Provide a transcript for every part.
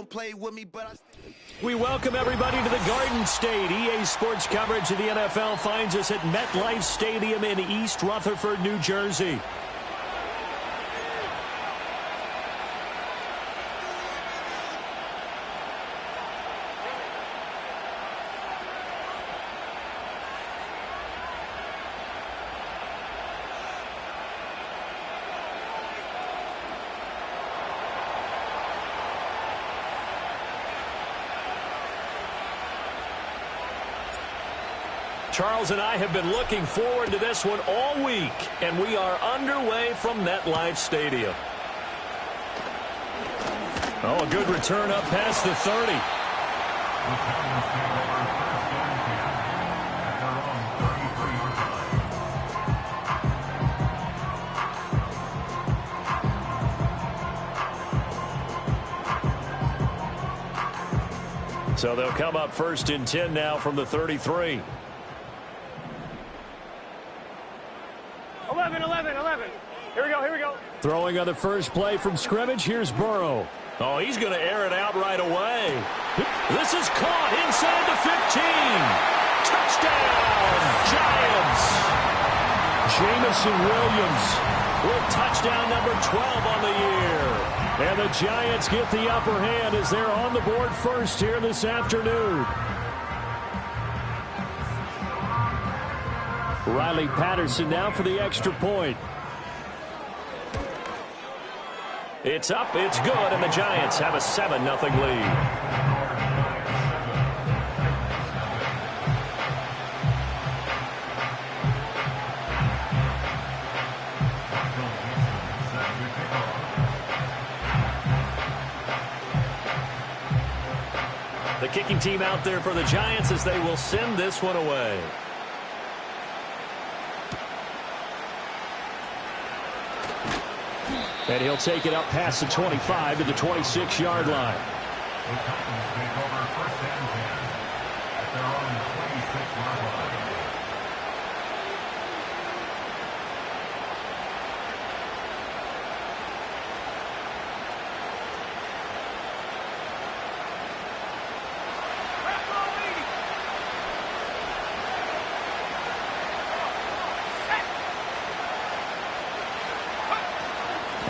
Play with me, but we welcome everybody to the Garden State. EA Sports coverage of the NFL finds us at MetLife Stadium in East Rutherford, New Jersey. Charles and I have been looking forward to this one all week, and we are underway from MetLife Stadium. Oh, a good return up past the 30. So they'll come up first and 10 now from the 33. 11. Here we go. Throwing on the first play from scrimmage, here's Burrow. Oh, he's going to air it out right away. This is caught inside the 15. Touchdown, Giants. Jamison Williams with touchdown number 12 on the year. And the Giants get the upper hand as they're on the board first here this afternoon. Riley Patterson now for the extra point. It's up, it's good, and the Giants have a 7-0 lead. The kicking team out there for the Giants as they will send this one away. And he'll take it up past the 25 to the 26-yard line.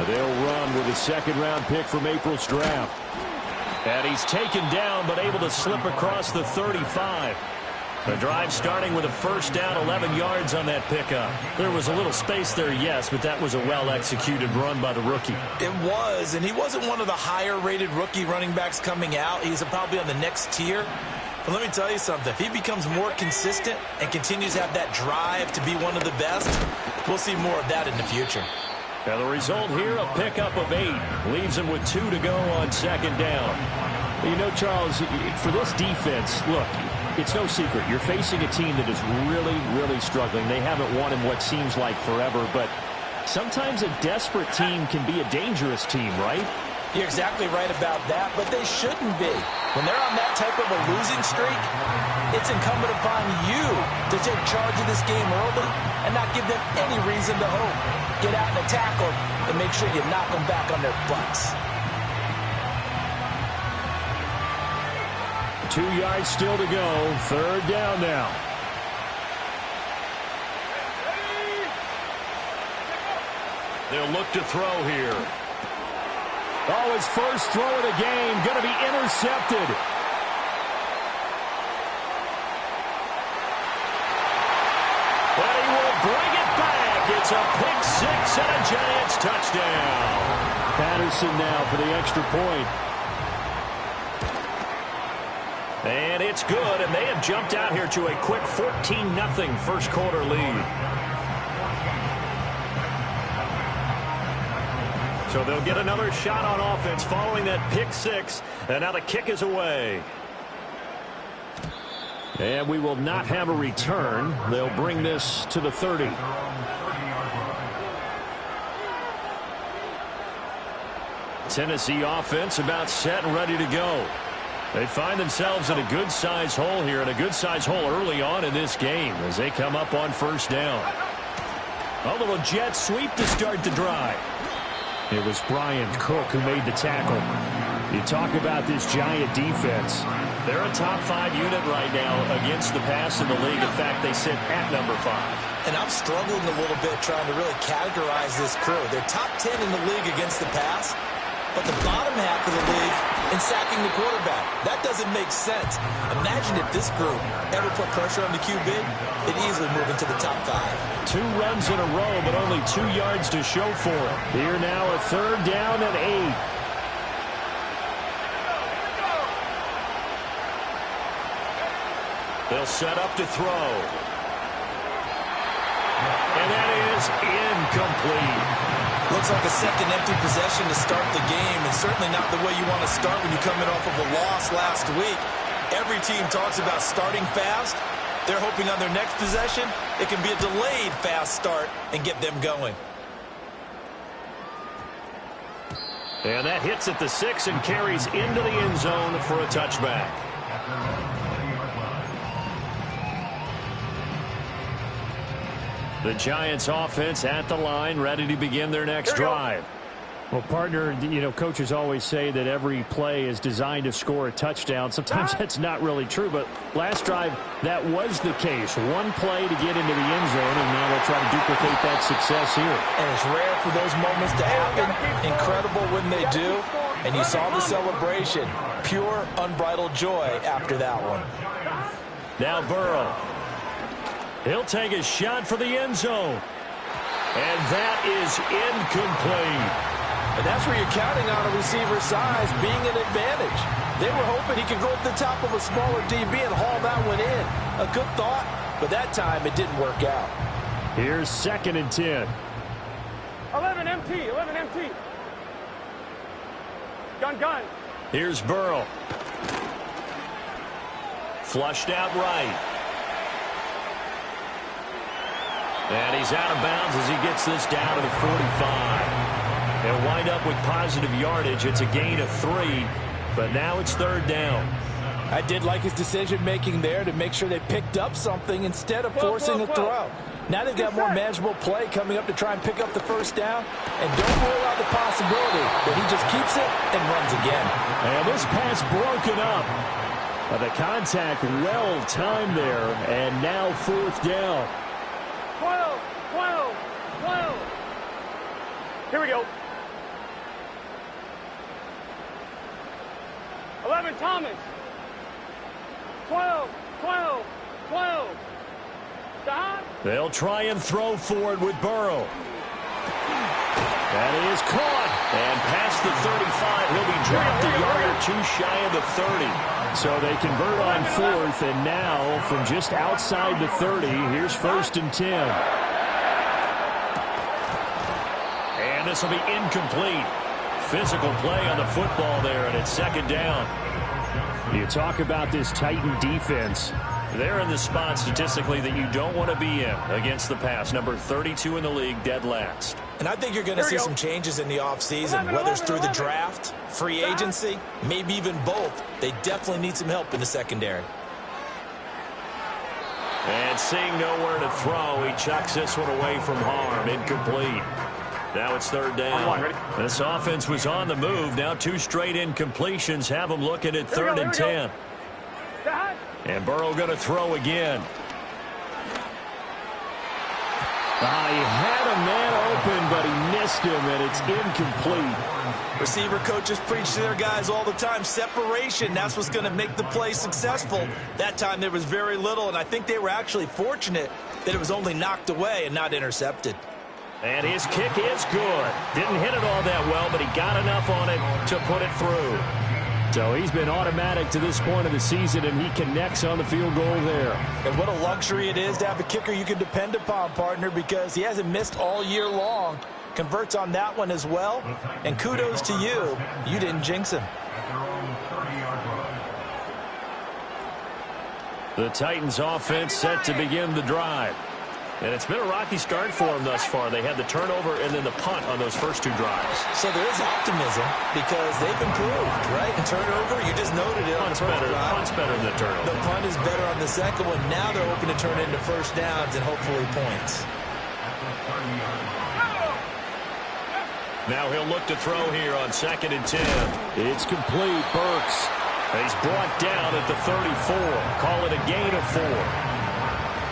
They'll run with a second-round pick from April's draft. And he's taken down, but able to slip across the 35. The drive starting with a first down, 11 yards on that pickup. There was a little space there, yes, but that was a well-executed run by the rookie. It was, and he wasn't one of the higher-rated rookie running backs coming out. He's probably on the next tier. But let me tell you something. If he becomes more consistent and continues to have that drive to be one of the best, we'll see more of that in the future. Now the result here, a pickup of 8. Leaves him with 2 to go on second down. You know, Charles, for this defense, look, it's no secret. You're facing a team that is really, really struggling. They haven't won in what seems like forever, but sometimes a desperate team can be a dangerous team, right? You're exactly right about that, but they shouldn't be. When they're on that type of a losing streak, it's incumbent upon you to take charge of this game early and not give them any reason to hope. Get out and attack them and make sure you knock them back on their butts. 2 yards still to go. Third down now. They'll look to throw here. Oh, his first throw of the game going to be intercepted. And he will bring it back. It's a pick six and a Giants touchdown. Patterson now for the extra point. And it's good, and they have jumped out here to a quick 14-0 first quarter lead. So they'll get another shot on offense following that pick six, and now the kick is away. And we will not have a return. They'll bring this to the 30. Tennessee offense about set and ready to go. They find themselves in a good-sized hole here, and a good-sized hole early on in this game as they come up on first down. A little jet sweep to start the drive. It was Bryant Cook who made the tackle. You talk about this Giant defense. They're a top 5 unit right now against the pass in the league. In fact, they sit at number 5. And I'm struggling a little bit trying to really categorize this crew. They're top 10 in the league against the pass, but the bottom half of the league in sacking the quarterback. That doesn't make sense. Imagine if this group ever put pressure on the QB, it'd easily move into the top 5. 2 runs in a row, but only 2 yards to show for it. Here now a 3rd down and 8. They'll set up to throw. And that is incomplete. Looks like a second empty possession to start the game, and certainly not the way you want to start when you're coming off of a loss last week. Every team talks about starting fast. They're hoping on their next possession, it can be a delayed fast start and get them going. And that hits at the 6 and carries into the end zone for a touchback. The Giants offense at the line, ready to begin their next drive. Well, partner, you know, coaches always say that every play is designed to score a touchdown. Sometimes that's not really true, but last drive, that was the case. One play to get into the end zone, and now they'll try to duplicate that success here. And it's rare for those moments to happen. Incredible when they do. And you saw the celebration. Pure, unbridled joy after that one. Now Burrow. He'll take a shot for the end zone. And that is incomplete. And that's where you're counting on a receiver's size being an advantage. They were hoping he could go up the top of a smaller DB and haul that one in. A good thought, but that time it didn't work out. Here's 2nd and 10. 11 MT, 11 MT. Gun. Here's Burrow. Flushed out right. And he's out of bounds as he gets this down to the 45. They'll wind up with positive yardage. It's a gain of 3, but now it's 3rd down. I did like his decision-making there to make sure they picked up something instead of forcing a throw. Now they've got more manageable play coming up to try and pick up the 1st down. And don't rule out the possibility that he just keeps it and runs again. And this pass broken up. The contact well timed there, and now 4th down. 12. Here we go. 11 Thomas. 12. Stop. They'll try and throw forward with Burrow. That is caught. And past the 35, he'll be dropped a yard or 2 shy of the 30. So they convert on 4th, and now from just outside the 30, here's 1st and 10. And this will be incomplete. Physical play on the football there, and it's 2nd down. You talk about this Titan defense. They're in the spot statistically that you don't want to be in against the pass. Number 32 in the league, dead last. And I think you're going to see some changes in the offseason, whether it's through the draft, free agency, maybe even both. They definitely need some help in the secondary. And seeing nowhere to throw, he chucks this one away from harm. Incomplete. Now it's 3rd down. This offense was on the move. Now 2 straight incompletions have them looking at 3rd and 10. And Burrow going to throw again. He had a man open, but he missed him, and it's incomplete. Receiver coaches preach to their guys all the time. Separation, that's what's going to make the play successful. That time there was very little, and I think they were actually fortunate that it was only knocked away and not intercepted. And his kick is good. Didn't hit it all that well, but he got enough on it to put it through. So he's been automatic to this point of the season, and he connects on the field goal there. And what a luxury it is to have a kicker you can depend upon, partner, because he hasn't missed all year long. Converts on that one as well. And kudos to you. You didn't jinx him. The Titans offense set to begin the drive. And it's been a rocky start for them thus far. They had the turnover and then the punt on those first 2 drives. So there is optimism because they've improved, right? And turnover, you just noted it. Punt's better than the turnover. The punt is better on the second one. Now they're hoping to turn into 1st downs and hopefully points. Now he'll look to throw here on 2nd and 10. It's complete. Burks. He's brought down at the 34. Call it a gain of 4.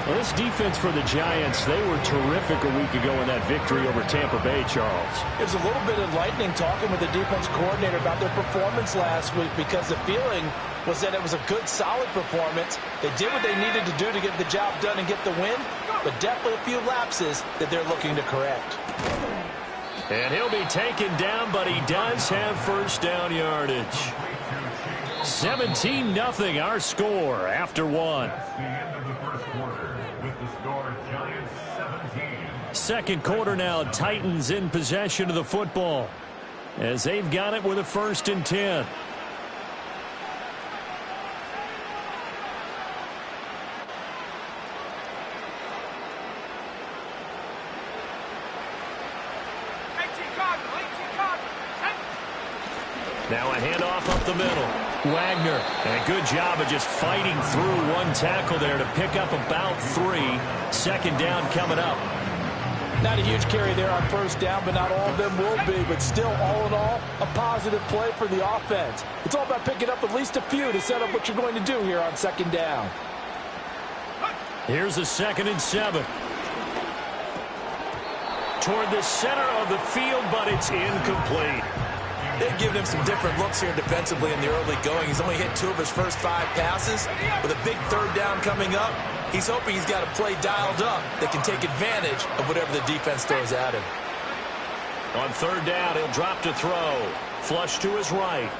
Well, this defense for the Giants, they were terrific a week ago in that victory over Tampa Bay, Charles. It was a little bit enlightening talking with the defense coordinator about their performance last week because the feeling was that it was a good, solid performance. They did what they needed to do to get the job done and get the win, but definitely a few lapses that they're looking to correct. And he'll be taken down, but he does have first down yardage. 17-0 our score after 1. Second quarter now, Titans in possession of the football as they've got it with a 1st and 10. Now a handoff up the middle. Wagner, and a good job of just fighting through one tackle there to pick up about 3. 2nd down coming up. Not a huge carry there on first down, but not all of them will be. But still, all in all, a positive play for the offense. It's all about picking up at least a few to set up what you're going to do here on 2nd down. Here's a 2nd and 7. Toward the center of the field, but it's incomplete. They've given him some different looks here defensively in the early going. He's only hit 2 of his first 5 passes. With a big 3rd down coming up, he's hoping he's got a play dialed up that can take advantage of whatever the defense throws at him. On 3rd down, he'll drop to throw. Flush to his right.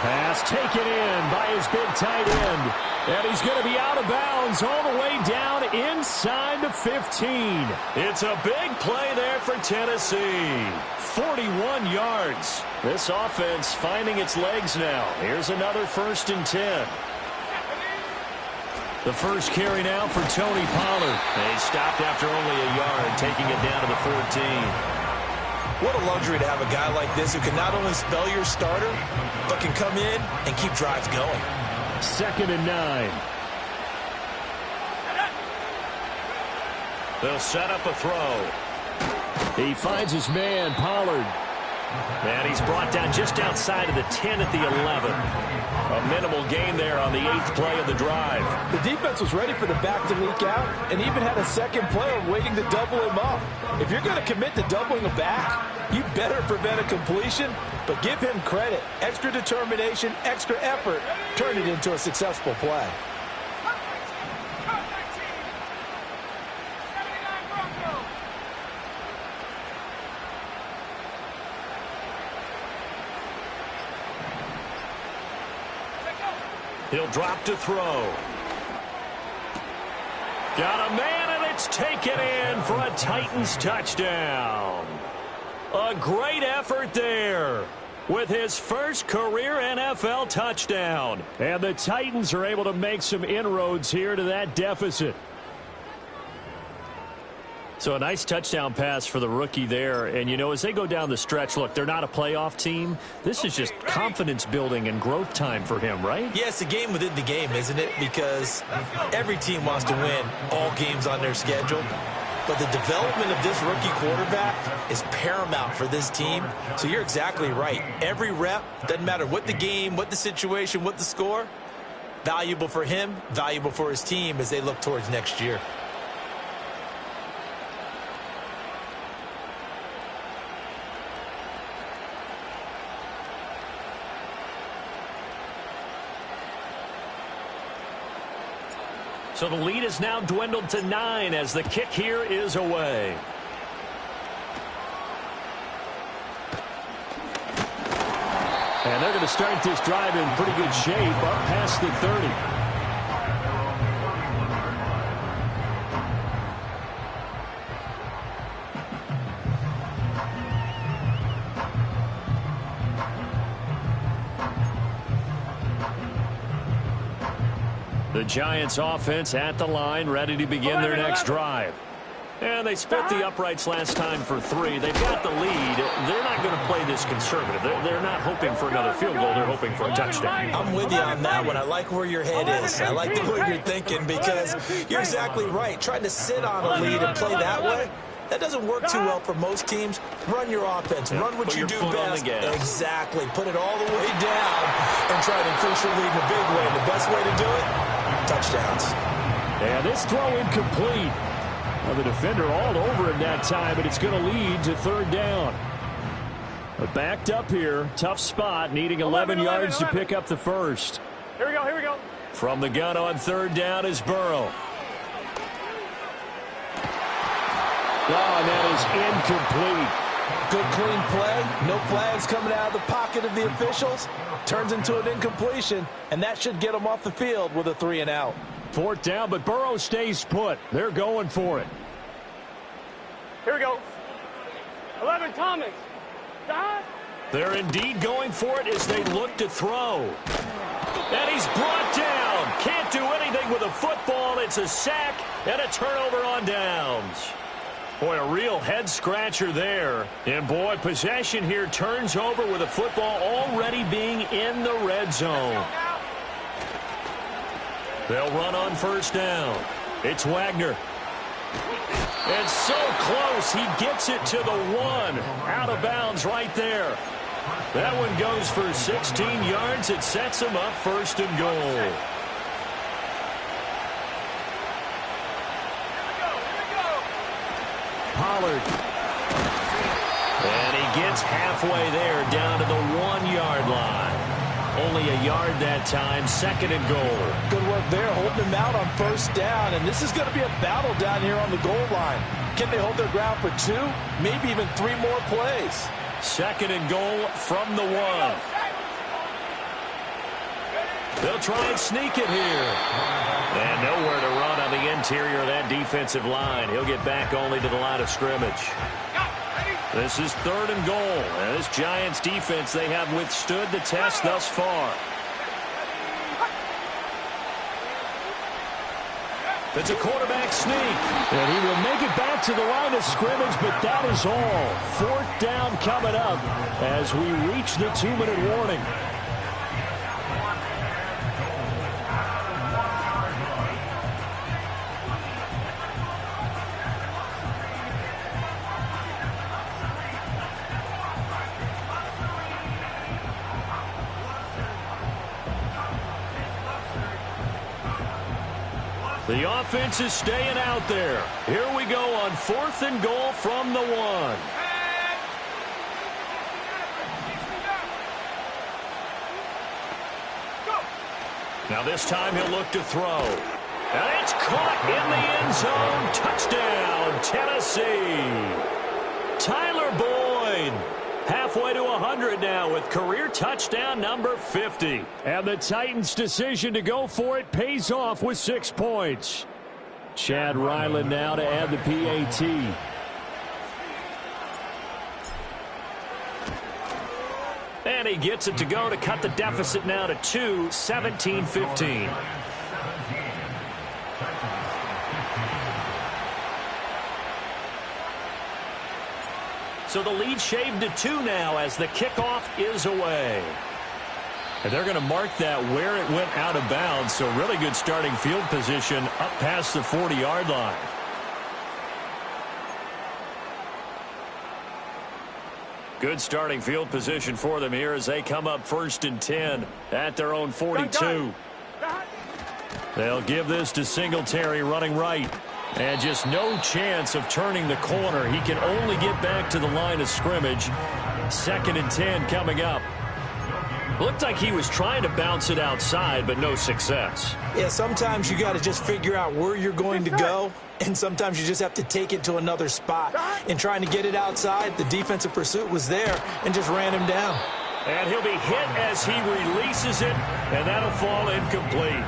Pass taken in by his big tight end. And he's going to be out of bounds all the way down inside the 15. It's a big play there for Tennessee. 41 yards. This offense finding its legs now. Here's another 1st and 10. The first carry now for Tony Pollard. He stopped after only a yard, taking it down to the 14. What a luxury to have a guy like this who can not only spell your starter, but can come in and keep drives going. 2nd and 9. They'll set up a throw. He finds his man, Pollard. And he's brought down just outside of the 10 at the 11. A minimal gain there on the 8th play of the drive. The defense was ready for the back to leak out and even had a second player waiting to double him up. If you're going to commit to doubling a back, you better prevent a completion, but give him credit. Extra determination, extra effort, turn it into a successful play. He'll drop to throw. Got a man, and it's taken in for a Titans touchdown. A great effort there with his first career NFL touchdown. And the Titans are able to make some inroads here to that deficit. So a nice touchdown pass for the rookie there. And, you know, as they go down the stretch, look, they're not a playoff team. This is just confidence building and growth time for him, right? Yeah, it's a game within the game, isn't it? Because every team wants to win all games on their schedule. But the development of this rookie quarterback is paramount for this team. So you're exactly right. Every rep, doesn't matter what the game, what the situation, what the score, valuable for him, valuable for his team as they look towards next year. So the lead is now dwindled to 9 as the kick here is away. And they're going to start this drive in pretty good shape up past the 30. The Giants offense at the line, ready to begin their next drive. And they split the uprights last time for 3. They've got the lead. They're not going to play this conservative. They're not hoping for another field goal. They're hoping for a touchdown. I'm with you on that one. I like where your head is. I like the way you're thinking because you're exactly right. Trying to sit on a lead and play that way, That doesn't work too well for most teams. Run your offense. Yep, Run what you do best. Exactly. Put it all the way down and try to increase your lead in a big way. And the best way to do it, touchdowns. And this throw incomplete. Well, the defender all over him that time, but it's going to lead to third down. But backed up here. Tough spot, needing 11 yards to pick up the first. Here we go, here we go. From the gun on third down is Burrow. Oh, and that is incomplete. Good, clean play. No flags coming out of the pocket of the officials. Turns into an incompletion, and that should get them off the field with a 3-and-out. Fourth down, but Burrow stays put. They're going for it. Here we go. 11, Thomas. Stop. They're indeed going for it as they look to throw. And he's brought down. Can't do anything with a football. It's a sack and a turnover on downs. Boy, a real head-scratcher there. And, boy, possession here turns over with a football already being in the red zone. They'll run on first down. It's Wagner. And so close, he gets it to the 1. Out of bounds right there. That one goes for 16 yards. It sets him up first and goal. Pollard. And he gets halfway there down to the 1-yard line. Only a yard that time, second and goal. Good work there, holding him out on first down. And this is going to be a battle down here on the goal line. Can they hold their ground for 2, maybe even 3 more plays? Second and goal from the 1. They'll try and sneak it here. And nowhere to run on the interior of that defensive line. He'll get back only to the line of scrimmage. This is third and goal. And this Giants defense, they have withstood the test thus far. It's a quarterback sneak. And he will make it back to the line of scrimmage, but that is all. Fourth down coming up as we reach the 2-minute warning. The offense is staying out there. Here we go on fourth and goal from the 1. Now this time he'll look to throw. And it's caught in the end zone. Touchdown, Tennessee. Tyler Boyd. Halfway to 100 now with career touchdown number 50. And the Titans' decision to go for it pays off with 6 points. Chad Ryland now to add the PAT. And he gets it to go to cut the deficit now to 2, 17-15. So the lead shaved to 2 now as the kickoff is away. And they're going to mark that where it went out of bounds. So really good starting field position up past the 40-yard line. Good starting field position for them here as they come up first and 10 at their own 42. They'll give this to Singletary running right. And just no chance of turning the corner. He can only get back to the line of scrimmage. Second and 10 coming up. Looked like he was trying to bounce it outside, but no success. Yeah, sometimes you got to just figure out where you're going to go, and sometimes you just have to take it to another spot. And trying to get it outside, the defensive pursuit was there and just ran him down. And he'll be hit as he releases it, and that'll fall incomplete.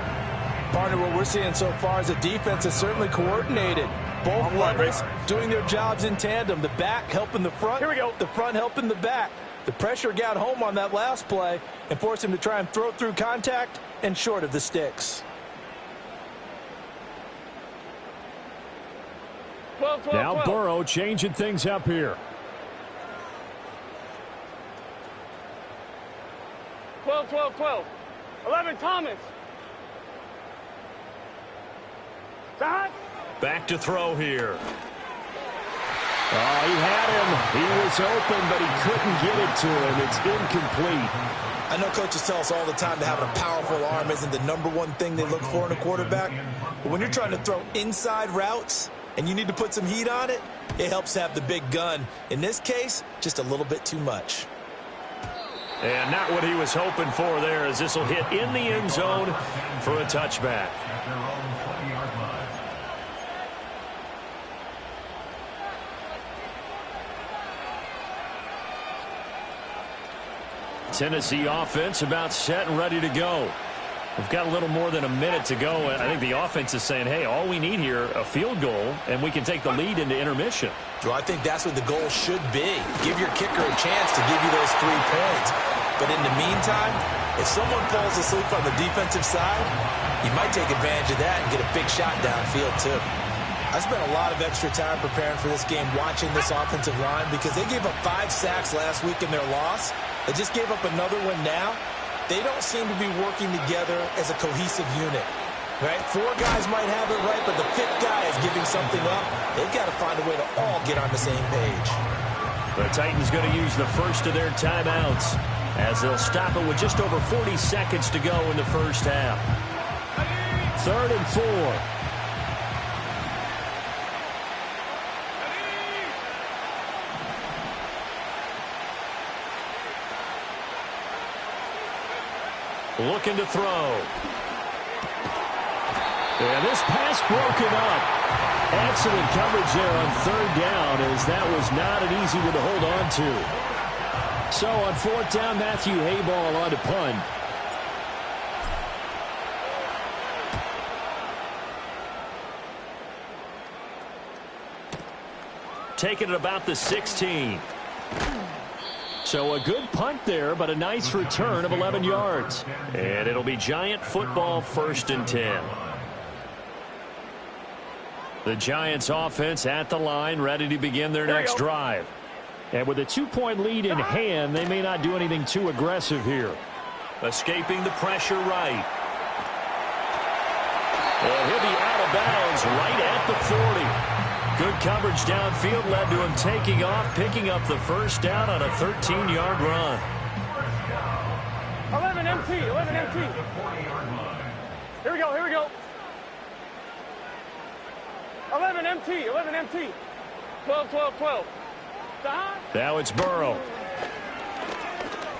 Partner, what we're seeing so far is a defense that's certainly coordinated. Both levels doing their jobs in tandem. The back helping the front. Here we go. The front helping the back. The pressure got home on that last play and forced him to try and throw through contact and short of the sticks. 12, 12, Now 12. Burrow changing things up here. 12, 12, 12. 11, Thomas. Back to throw here. Oh, he had him. He was open, but he couldn't get it to him. It's incomplete. I know coaches tell us all the time that having a powerful arm isn't the #1 thing they look for in a quarterback. But when you're trying to throw inside routes and you need to put some heat on it, it helps have the big gun. In this case, just a little bit too much. And not what he was hoping for there, as this will hit in the end zone for a touchback. Tennessee offense about set and ready to go. We've got a little more than a minute to go. I think the offense is saying, hey, all we need here, a field goal, and we can take the lead into intermission. Well, I think that's what the goal should be. Give your kicker a chance to give you those 3 points. But in the meantime, if someone falls asleep on the defensive side, you might take advantage of that and get a big shot downfield too. I spent a lot of extra time preparing for this game watching this offensive line because they gave up 5 sacks last week in their loss. They just gave up another one now. They don't seem to be working together as a cohesive unit. Right? 4 guys might have it right, but the 5th guy is giving something up. They've got to find a way to all get on the same page. The Titans going to use the first of their timeouts as they'll stop it with just over 40 seconds to go in the first half. 3rd and 4. Looking to throw. And this pass broken up. Excellent coverage there on 3rd down, as that was not an easy one to hold on to. So on 4th down, Matthew Hayball on to punt. Taking it about the 16. So a good punt there, but a nice return of 11 yards. And it'll be Giant football, 1st and 10. The Giants offense at the line, ready to begin their next drive. And with a 2-point lead in hand, they may not do anything too aggressive here. Escaping the pressure right. And he'll be out of bounds right at the 40. Good coverage downfield led to him taking off, picking up the first down on a 13-yard run. 11 MT, 11 MT. Here we go, here we go. 11 MT, 11 MT. 12, 12, 12. Now it's Burrow.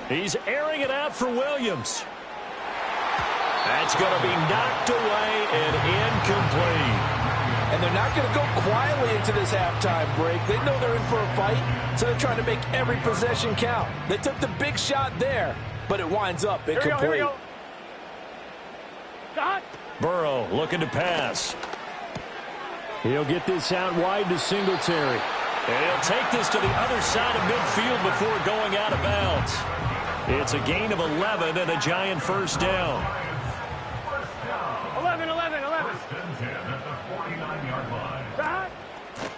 He's airing it out for Williams. That's going to be knocked away and incomplete. And they're not going to go quietly into this halftime break. They know they're in for a fight, so they're trying to make every possession count. They took the big shot there, but it winds up incomplete. Here we go, here we go. Burrow looking to pass. He'll get this out wide to Singletary. And he'll take this to the other side of midfield before going out of bounds. It's a gain of 11 and a Giant first down. 11, 11, 11.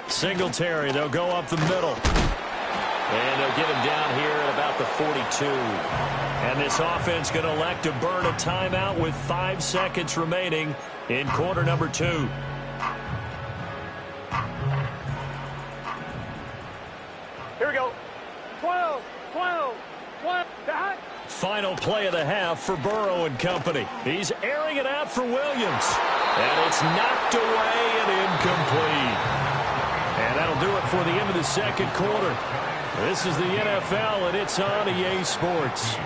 Singletary, they'll go up the middle. And they'll get him down here at about the 42. And this offense going to elect to burn a timeout with 5 seconds remaining in quarter number 2. Here we go. 12, 12, 12. Final play of the half for Burrow and company. He's airing it out for Williams. And it's knocked away and incomplete. And that'll do it for the end of the second quarter. This is the NFL, and it's on EA Sports.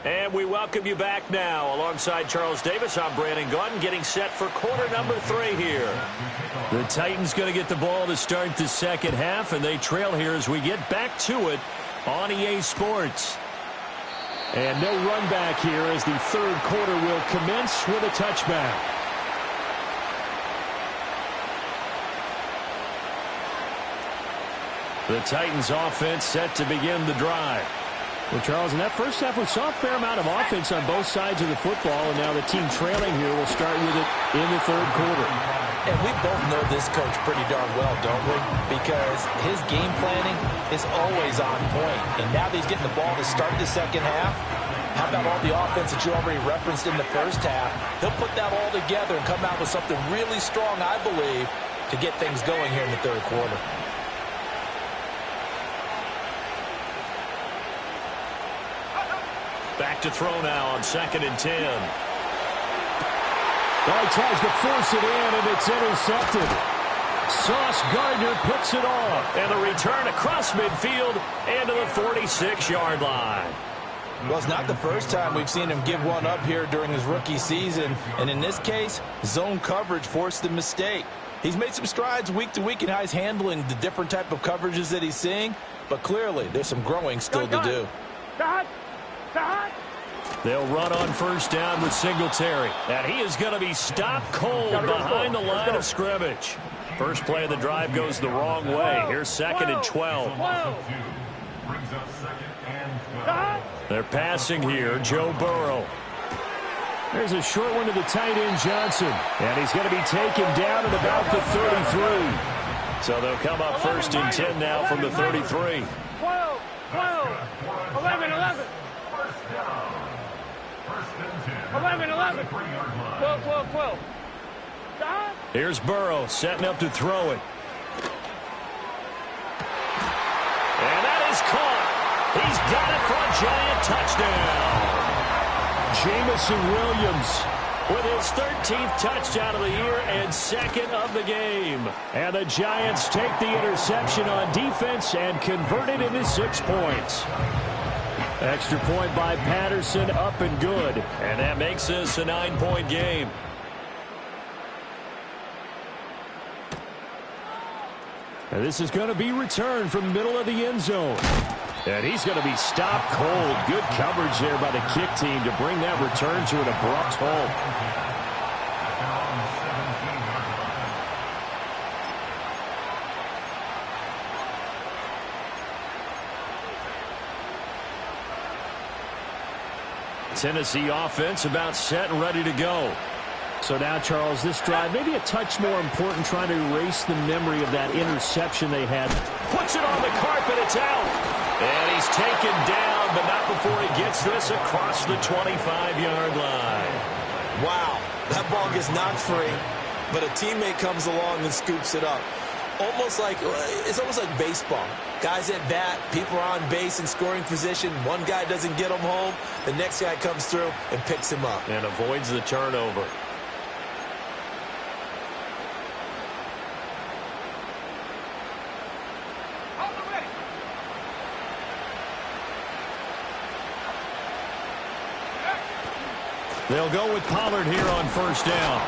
And we welcome you back now. Alongside Charles Davis, I'm Brandon Gaudin, getting set for quarter number 3 here. The Titans going to get the ball to start the second half, and they trail here as we get back to it on EA Sports. And no run back here as the 3rd quarter will commence with a touchback. The Titans offense set to begin the drive. Well, Charles, in that first half, we saw a fair amount of offense on both sides of the football, and now the team trailing here will start with it in the 3rd quarter. And we both know this coach pretty darn well, don't we? Because his game planning is always on point. And now that he's getting the ball to start the second half, How about all the offense that you already referenced in the first half? He'll put that all together and come out with something really strong, I believe, to get things going here in the third quarter. Back to throw now on 2nd and 10. Well, he tries to force it in, and it's intercepted. Sauce Gardner picks it off. And the return across midfield and to the 46-yard line. Well, it's not the first time we've seen him give one up here during his rookie season. And in this case, zone coverage forced the mistake. He's made some strides week to week in how he's handling the different type of coverages that he's seeing. But clearly, there's some growing still to do. They'll run on 1st down with Singletary. And he is going to be stopped cold behind the line of scrimmage. First play of the drive goes the wrong way. Here's 2nd and 12. They're passing here. Joe Burrow. There's a short one to the tight end, Johnson. And he's going to be taken down at about the 33. So they'll come up 1st and 10 now from the 33. 12, 11, 11. 11, 11. 12, 12, 12. Here's Burrow setting up to throw it. And that is caught. He's got it for a giant touchdown. Jamison Williams with his 13th touchdown of the year and 2nd of the game. And the Giants take the interception on defense and convert it into 6 points. Extra point by Patterson, up and good. And that makes this a 9-point game. And this is going to be returned from the middle of the end zone. And he's going to be stopped cold. Good coverage there by the kick team to bring that return to an abrupt halt. Tennessee offense about set and ready to go. So now, Charles, this drive maybe a touch more important, trying to erase the memory of that interception they had. Puts it on the carpet. It's out. And he's taken down, but not before he gets this across the 25-yard line. Wow, that ball gets knocked free, but a teammate comes along and scoops it up. It's almost like baseball. Guys at bat, people are on base in scoring position. One guy doesn't get him home. The next guy comes through and picks him up. And avoids the turnover. They'll go with Pollard here on 1st down.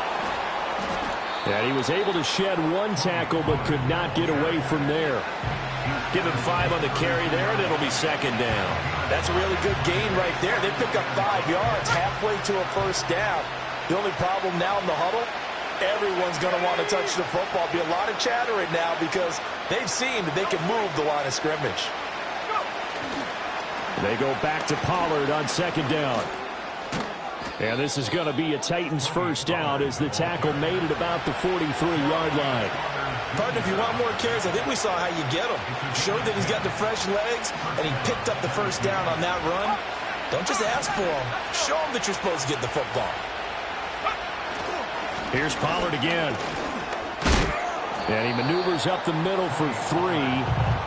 And he was able to shed 1 tackle but could not get away from there. Give him 5 on the carry there, and it'll be 2nd down. That's a really good gain right there. They pick up 5 yards halfway to a 1st down. The only problem now in the huddle, everyone's going to want to touch the football. Be a lot of chatter right now because they've seen that they can move the line of scrimmage. They go back to Pollard on 2nd down. And this is going to be a Titans 1st down as the tackle made at about the 43-yard line. Partner, if you want more carries, I think we saw how you get him. Showed that he's got the fresh legs, and he picked up the 1st down on that run. Don't just ask for him. Show him that you're supposed to get the football. Here's Pollard again. And he maneuvers up the middle for 3,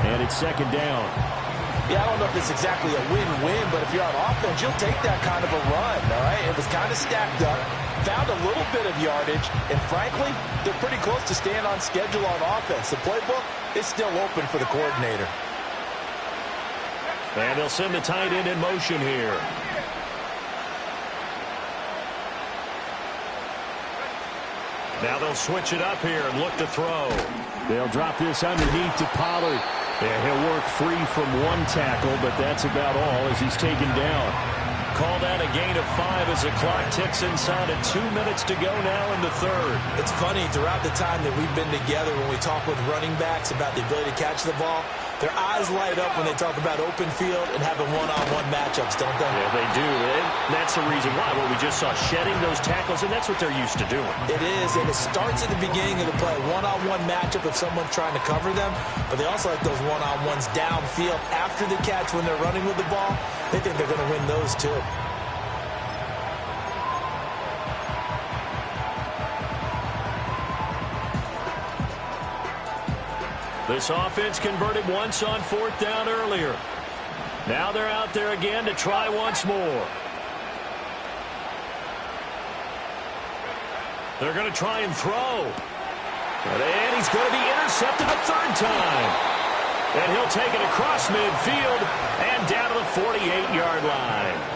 and it's 2nd down. Yeah, I don't know if it's exactly a win-win, but if you're on offense, you'll take that kind of a run, all right? It was kind of stacked up, found a little bit of yardage, and frankly, they're pretty close to staying on schedule on offense. The playbook is still open for the coordinator. And they'll send the tight end in motion here. Now they'll switch it up here and look to throw. They'll drop this underneath to Pollard. Yeah, he'll work free from 1 tackle, but that's about all as he's taken down. Call that a gain of 5 as the clock ticks inside of 2 minutes to go now in the 3rd. It's funny, throughout the time that we've been together, when we talk with running backs about the ability to catch the ball, their eyes light up when they talk about open field and having one-on-one matchups, don't they? Yeah, they do. And that's the reason why. Well, we just saw shedding those tackles, and that's what they're used to doing. It is, and it starts at the beginning of the play. One-on-one matchup if someone's trying to cover them, but they also like those one-on-ones downfield after the catch when they're running with the ball. They think they're going to win those, too. This offense converted once on 4th down earlier. Now they're out there again to try once more. They're going to try and throw. And he's going to be intercepted a 3rd time. And he'll take it across midfield and down to the 48-yard line.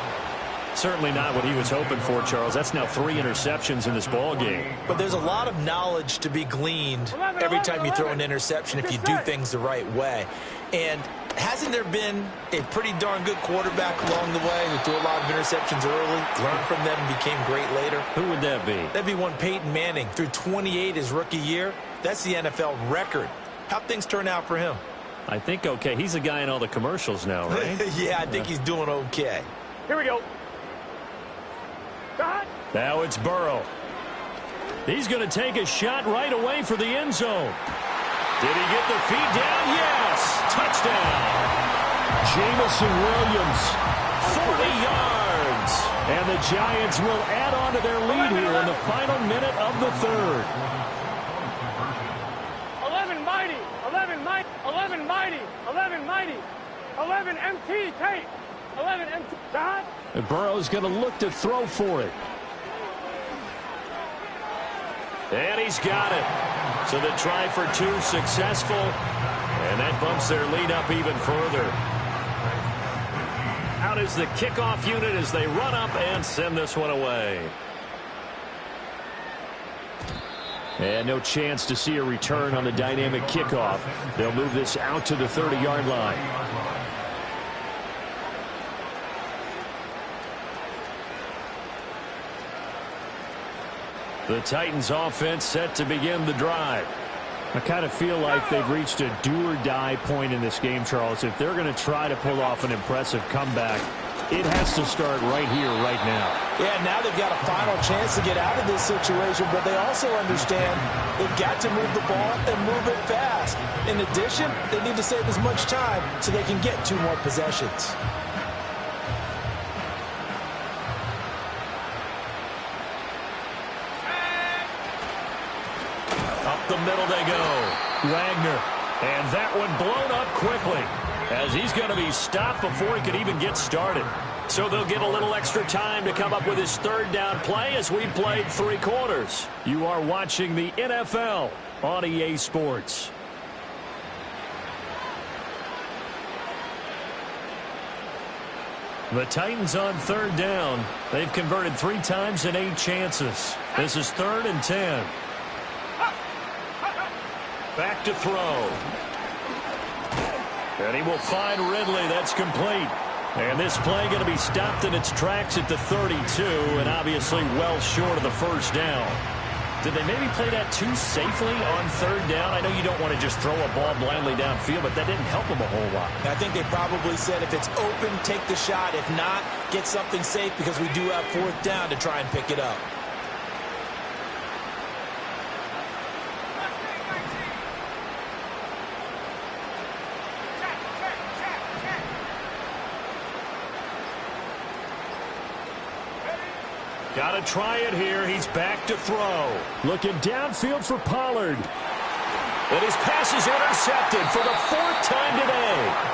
Certainly not what he was hoping for, Charles. That's now 3 interceptions in this ball game. But there's a lot of knowledge to be gleaned every time you throw an interception if you do things the right way. And hasn't there been a pretty darn good quarterback along the way who threw a lot of interceptions early, learned from them, and became great later? Who would that be? That'd be one Peyton Manning. Threw 28 his rookie year. That's the NFL record. How'd things turn out for him? I think okay. He's a guy in all the commercials now, right? Yeah, I think he's doing okay. Here we go. Now it's Burrow. He's going to take a shot right away for the end zone. Did he get the feet down? Yes! Touchdown! Jamison Williams. 40 yards! And the Giants will add on to their lead here in the final minute of the 3rd. 11 mighty, 11 mighty, 11 mighty, 11 mighty, 11 MT tape, 11 MT. Dot. And Burrow's going to look to throw for it. And he's got it. So the try for 2 successful. And that bumps their lead up even further. Out is the kickoff unit as they run up and send this one away. And no chance to see a return on the dynamic kickoff. They'll move this out to the 30-yard line. The Titans offense set to begin the drive. I kind of feel like they've reached a do-or-die point in this game, Charles. If they're going to try to pull off an impressive comeback, it has to start right here, right now. Yeah, now they've got a final chance to get out of this situation, but they also understand they've got to move the ball and move it fast. In addition, they need to save as much time so they can get 2 more possessions. Up the middle they go. Wagner. And that one blown up quickly as he's going to be stopped before he could even get started. So they'll get a little extra time to come up with his 3rd down play as we played 3 quarters. You are watching the NFL on EA Sports. The Titans on 3rd down. They've converted 3 times in 8 chances. This is 3rd and 10. Back to throw. And he will find Ridley. That's complete. And this play going to be stopped in its tracks at the 32, and obviously well short of the 1st down. Did they maybe play that too safely on 3rd down? I know you don't want to just throw a ball blindly downfield, but that didn't help them a whole lot. I think they probably said if it's open, take the shot. If not, get something safe because we do have 4th down to try and pick it up. Got to try it here. He's back to throw. Looking downfield for Pollard. And his pass is intercepted for the 4th time today.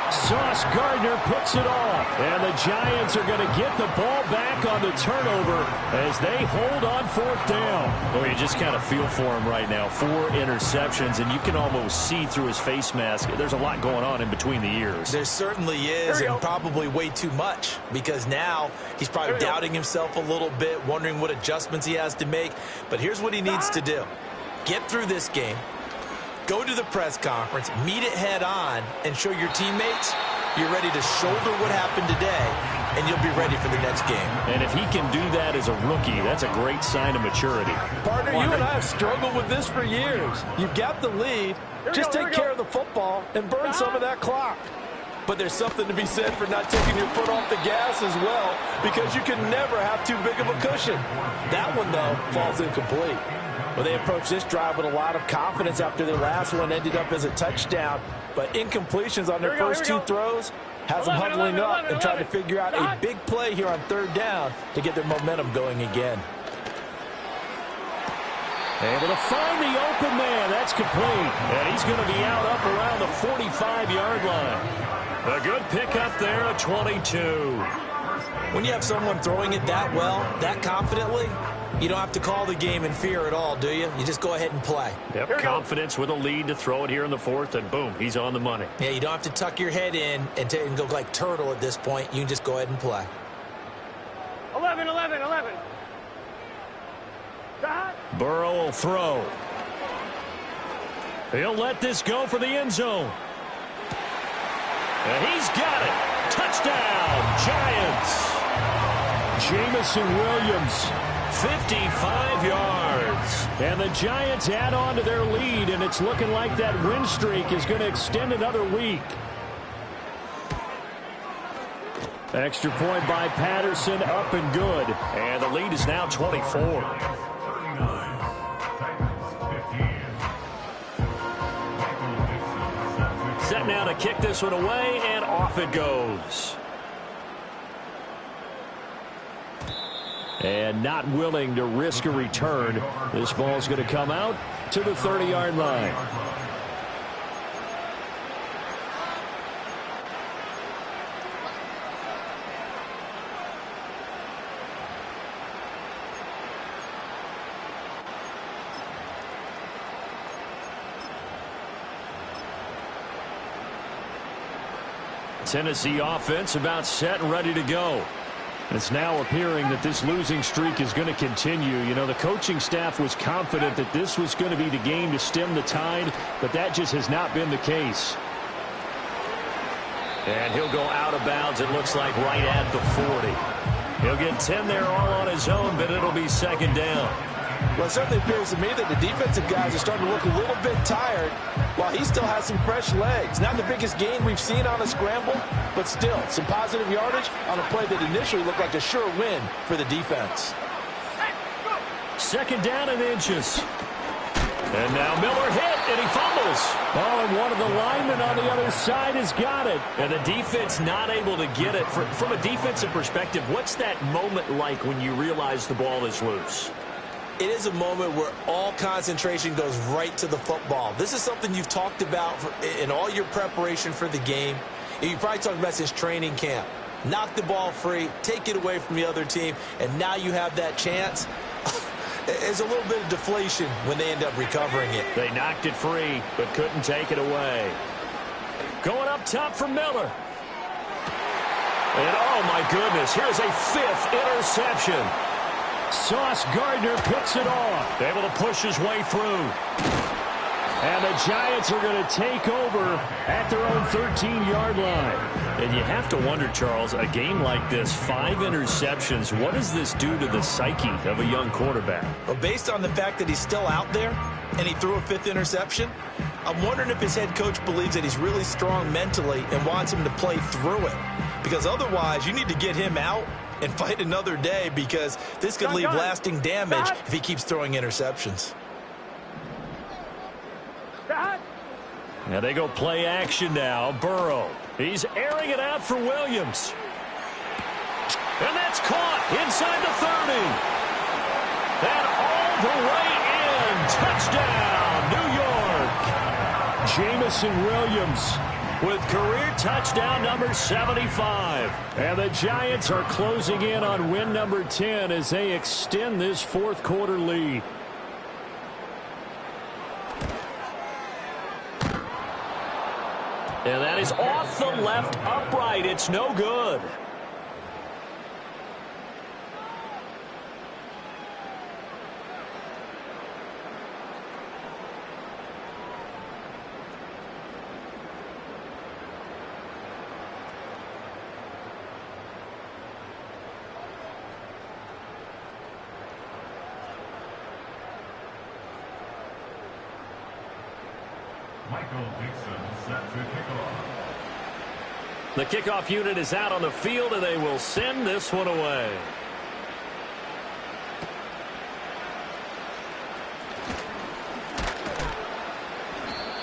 Sauce Gardner picks it off. And the Giants are going to get the ball back on the turnover as they hold on 4th down. Oh, you just kind of feel for him right now. 4 interceptions, and you can almost see through his face mask. There's a lot going on in between the ears. There certainly is, and probably way too much, because now he's probably doubting himself a little bit, wondering what adjustments he has to make. But here's what he needs to do. Get through this game. Go to the press conference, meet it head on, and show your teammates you're ready to shoulder what happened today, and you'll be ready for the next game. And if he can do that as a rookie, that's a great sign of maturity. Partner, you and I have struggled with this for years. You've got the lead. Just take care of the football and burn some of that clock. But there's something to be said for not taking your foot off the gas as well, because you can never have too big of a cushion. That one, though, falls incomplete. Well, they approached this drive with a lot of confidence after their last one ended up as a touchdown. But incompletions on their first 2 throws has them huddling up and trying to figure out a big play here on 3rd down to get their momentum going again. Able to find the open man. That's complete. And he's going to be out up around the 45-yard line. A good pickup there at 22. When you have someone throwing it that well, that confidently, you don't have to call the game in fear at all, do you? You just go ahead and play. Yep, confidence with a lead to throw it here in the fourth, and boom, he's on the money. Yeah, you don't have to tuck your head in and go like turtle at this point. You can just go ahead and play. 11, 11, 11. Burrow will throw. He'll let this go for the end zone. And he's got it. Touchdown, Giants. Jamison Williams, 55 yards. And the Giants add on to their lead, and it's looking like that win streak is going to extend another week. Extra point by Patterson, up and good. And the lead is now 24. Set now to kick this one away, and off it goes. And not willing to risk a return. This ball's going to come out to the 30-yard line. Tennessee offense about set and ready to go. It's now appearing that this losing streak is going to continue. You know, the coaching staff was confident that this was going to be the game to stem the tide, but that just has not been the case. And he'll go out of bounds, it looks like, right at the 40. He'll get 10 there all on his own, but it'll be second down. Well, it certainly appears to me that the defensive guys are starting to look a little bit tired while he still has some fresh legs. Not the biggest gain we've seen on a scramble, but still some positive yardage on a play that initially looked like a sure win for the defense. Second down and inches. And now Miller hit, and he fumbles. Oh, and one of the linemen on the other side has got it. And the defense not able to get it. From a defensive perspective, what's that moment like when you realize the ball is loose? It is a moment where all concentration goes right to the football. This is something you've talked about in all your preparation for the game. You probably talked about this training camp. Knock the ball free, take it away from the other team, and now you have that chance. There's a little bit of deflation when they end up recovering it. They knocked it free, but couldn't take it away. Going up top for Miller. And oh my goodness, here's a fifth interception. Sauce Gardner picks it off. Able to push his way through. And the Giants are going to take over at their own 13-yard line. And you have to wonder, Charles, a game like this, 5 interceptions, what does this do to the psyche of a young quarterback? Well, based on the fact that he's still out there and he threw a 5th interception, I'm wondering if his head coach believes that he's really strong mentally and wants him to play through it. Because otherwise, you need to get him out and fight another day, because this could leave lasting damage if he keeps throwing interceptions. Now they go play action now. Burrow. He's airing it out for Williams. And that's caught inside the 30. And all the way in. Touchdown, New York. Jamison Williams with career touchdown number 75. And the Giants are closing in on win number 10 as they extend this fourth quarter lead. And that is off the left upright. It's no good. The kickoff unit is out on the field, and they will send this one away.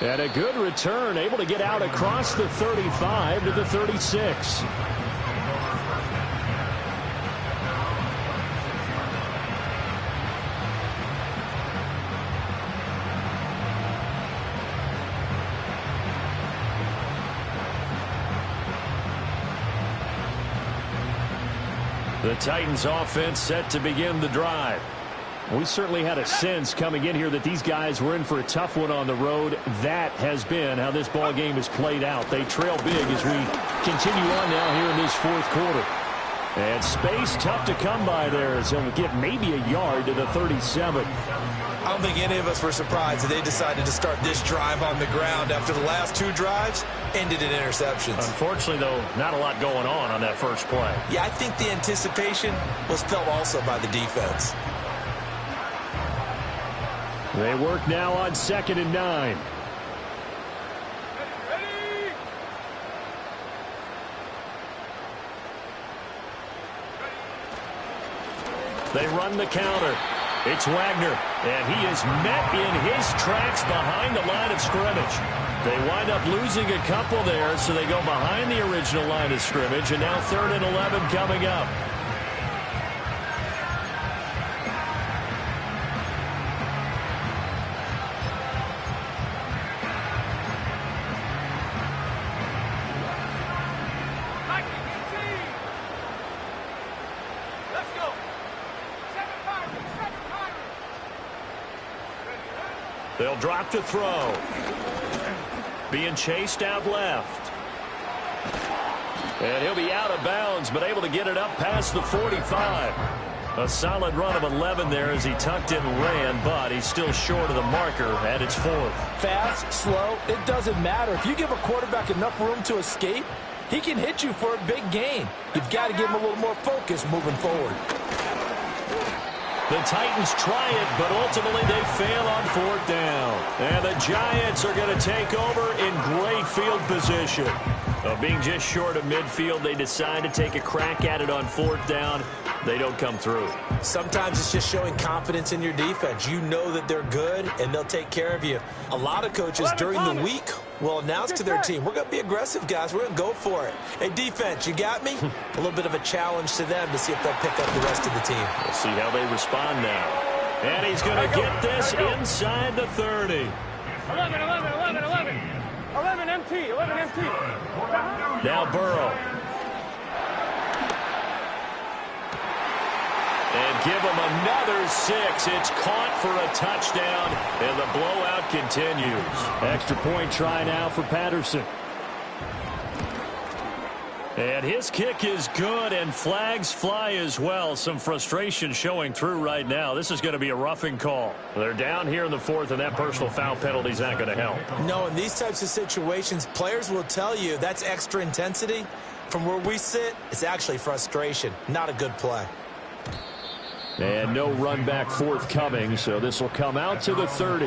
And a good return, able to get out across the 35 to the 36. The Titans offense set to begin the drive. We certainly had a sense coming in here that these guys were in for a tough one on the road. That has been how this ball game has played out. They trail big as we continue on now here in this fourth quarter. And space tough to come by there as they'll get maybe a yard to the 37. I don't think any of us were surprised that they decided to start this drive on the ground after the last two drives ended in interceptions. Unfortunately, though, not a lot going on that first play. Yeah, I think the anticipation was felt also by the defense. They work now on 2nd and 9. They run the counter. It's Wagner, and he is met in his tracks behind the line of scrimmage. They wind up losing a couple there, so they go behind the original line of scrimmage, and now 3rd and 11 coming up. They'll drop to throw. Being chased out left. And he'll be out of bounds, but able to get it up past the 45. A solid run of 11 there as he tucked in and ran, but he's still short of the marker at its 4th. Fast, slow, it doesn't matter. If you give a quarterback enough room to escape, he can hit you for a big gain. You've got to give him a little more focus moving forward. The Titans try it, but ultimately they fail on 4th down. And the Giants are going to take over in great field position. Being just short of midfield, they decide to take a crack at it on 4th down. They don't come through. Sometimes it's just showing confidence in your defense. You know that they're good, and they'll take care of you. A lot of coaches during the week will announce to their team, we're going to be aggressive, guys. We're going to go for it. Hey, defense, you got me? A little bit of a challenge to them to see if they'll pick up the rest of the team. We'll see how they respond now. And he's going to get this inside the 30. 11, 11, 11, 11. 11 MT, 11 MT. Now Burrow. And give him another 6. It's caught for a touchdown, and the blowout continues. Extra point try now for Patterson. And his kick is good, and flags fly as well. Some frustration showing through right now. This is going to be a roughing call. They're down here in the 4th, and that personal foul penalty is not going to help. No, in these types of situations, players will tell you that's extra intensity. From where we sit, it's actually frustration. Not a good play. And no run back forthcoming, so this will come out to the 30.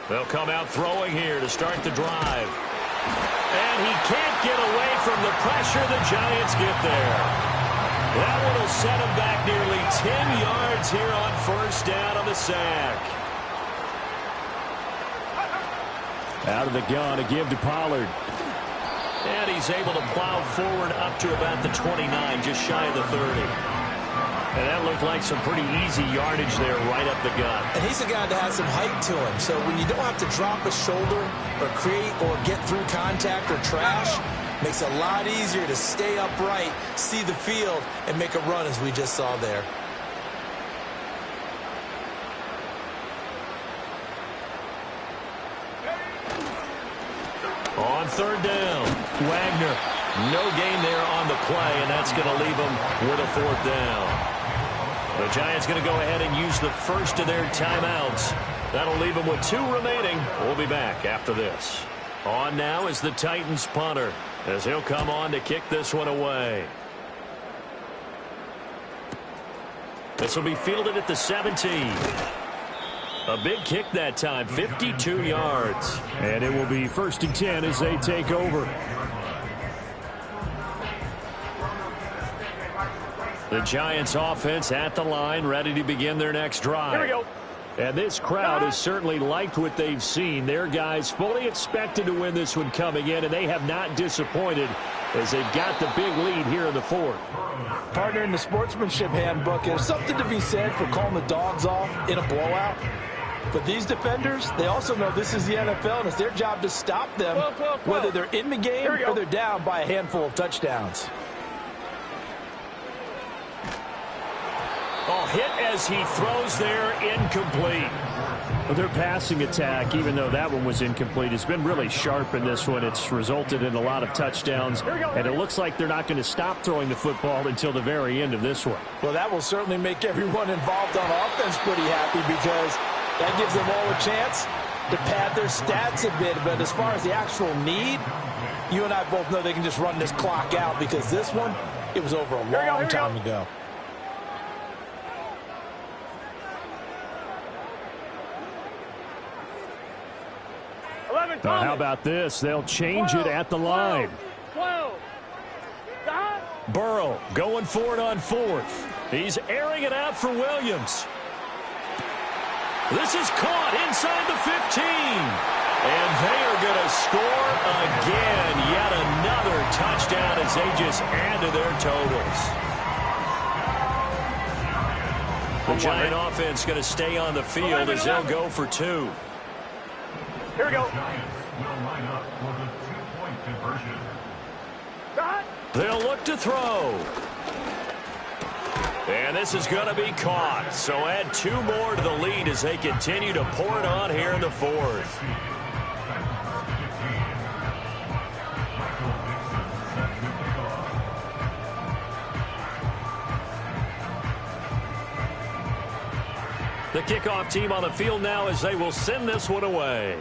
They'll come out throwing here to start the drive. And he can't get away from the pressure. The Giants get there. That one will set him back nearly 10 yards here on 1st down on the sack. Out of the gun to give to Pollard. And he's able to plow forward up to about the 29, just shy of the 30. And that looked like some pretty easy yardage there right up the gut. And he's a guy that has some height to him. So when you don't have to drop a shoulder or create or get through contact or trash, makes it a lot easier to stay upright, see the field, and make a run as we just saw there. On 3rd down, Wagner. No gain there on the play, and that's going to leave him with a 4th down. The Giants going to go ahead and use the first of their timeouts. That'll leave them with 2 remaining. We'll be back after this. On now is the Titans punter, as he'll come on to kick this one away. This will be fielded at the 17. A big kick that time, 52 yards. And it will be 1st and 10 as they take over. The Giants offense at the line, ready to begin their next drive. Here we go. And this crowd has certainly liked what they've seen. Their guys fully expected to win this one coming in, and they have not disappointed as they've got the big lead here in the fourth. Partner, in the sportsmanship handbook, there's something to be said for calling the dogs off in a blowout. But these defenders, they also know this is the NFL, and it's their job to stop them, whether they're in the game or they're down by a handful of touchdowns. Oh, hit as he throws there, incomplete. Well, their passing attack, even though that one was incomplete, has been really sharp in this one. It's resulted in a lot of touchdowns, and it looks like they're not going to stop throwing the football until the very end of this one. Well, that will certainly make everyone involved on offense pretty happy, because that gives them all a chance to pad their stats a bit. But as far as the actual need, you and I both know they can just run this clock out, because this one, it was over a long time ago. Now, how about this? They'll change it at the line. 12. Burrow going for it on fourth. He's airing it out for Williams. This is caught inside the 15. And they are going to score again. Yet another touchdown as they just add to their totals. The Giant offense going to stay on the field as they'll go for two. Here we go. They'll look to throw. And this is going to be caught. So add two more to the lead as they continue to pour it on here in the fourth. The kickoff team on the field now as they will send this one away.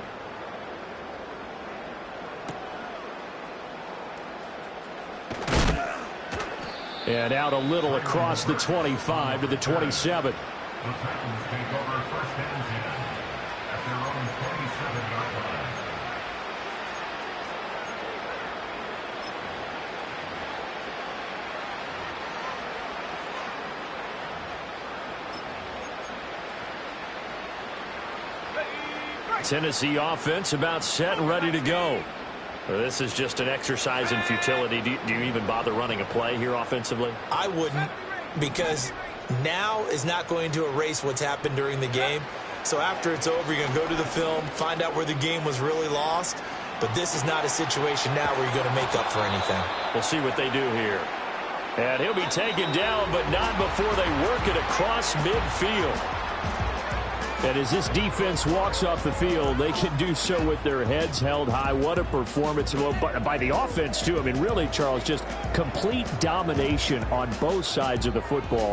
And out a little across the 25 to the 27. Tennessee offense about set and ready to go. This is just an exercise in futility. Do you even bother running a play here offensively? I wouldn't, because now is not going to erase what's happened during the game. So after it's over, you're going to go to the film, find out where the game was really lost. But this is not a situation now where you're going to make up for anything. We'll see what they do here. And he'll be taken down, but not before they work it across midfield. And as this defense walks off the field, they can do so with their heads held high. What a performance by the offense, too. I mean, really, Charles, just complete domination on both sides of the football.